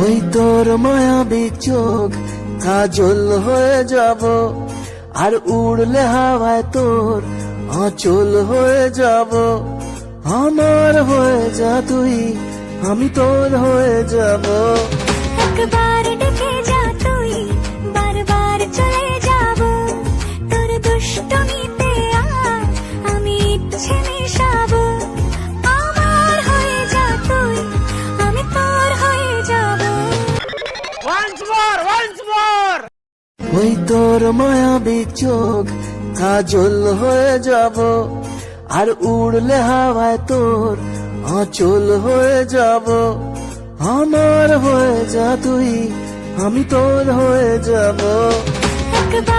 ওই তোর মায়াবী চোখ কাজল হয়ে যাব, আর উড়লে হাওয়ায় তোর আঁচল হয়ে যাব। আমার হয়ে যা তুই, আমি তোর হয়ে যাব। একবার ডেকে যা তুই, বারবার চলে যাব। তোর দুষ্টমিতে আমি ইচ্ছে মিশাবো। আমার হয়ে যা তুই, আমি তোর হয়ে যাব। ওই তোর মায়াবী চোখ কাজল হয়ে যাব, আর উড়লে হাওয়ায় তোর আঁচল হয়ে যাব। আমার হয়ে যা তুই, আমি তোর হয়ে যাব। একবার